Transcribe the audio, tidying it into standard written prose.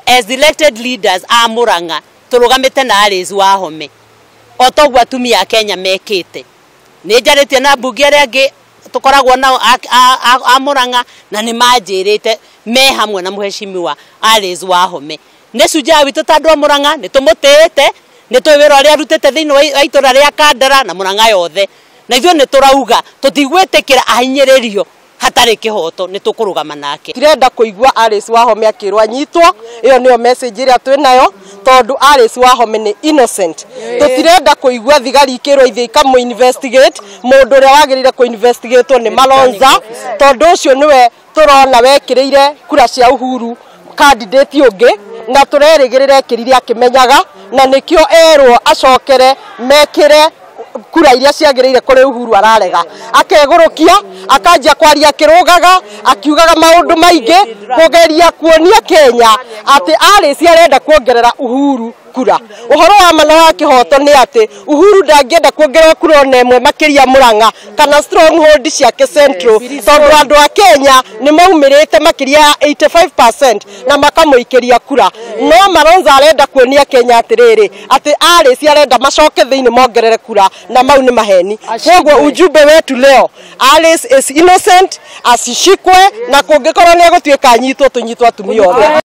as elected leaders a Murang'a turugamite na Alice Wahome otogwa tumi ya Kenya mekite ni njarite na mbunge aria angi tukoragwo na a Murang'a na ni manjirite me hamwe na muheshimiwa Alice Wahome ne suja witu tandu Murang'a ni tumutete ni twira aria rutete thiini wa itura ria Kandara na Murang'a yothe na ithuĩ nĩ turauga tutigwetekera ahinyĩrĩrio hatari kihoto ni tukurugama nake tirenda kuigua Alice Wahome akirwa nyitwo iyo niyo message iria twinayo tondu Alice Wahome ni innocent tutirenda kuigua thigari ikirwa ithe ikamu investigate mundu uria wagirire ku investigate ni Malonza tondu ucio niwe turona wekiriire kura cia Uhuru candidate ungi na turerigirira ekirire akimenyaga na nikio erwo acokere mekire kura iria ciagirire kuri Uhuru ararega akegurukia akajia kwaria kirugaga akiugaga maundu maingi kugeria kuonia Kenya ati Alice arenda kuongerera Uhuru kura uhoro wa mana kihoto ni ati Uhuru ndangenda kuongerera kura nemwe makiria Murang'a kana stronghold ciake central tondu andu a Kenya ni maumirite makiria 85% na makamuikiria kura no Malonza arenda kuonia Kenya atiriri ati Alice arenda macoke thiini mongerere kura na mau ni maheni kogwo ujumbe wetu leo Alice is innocent asishikwe na kungikorwo ni gutuika nyitwo tunyitwo atumia othe.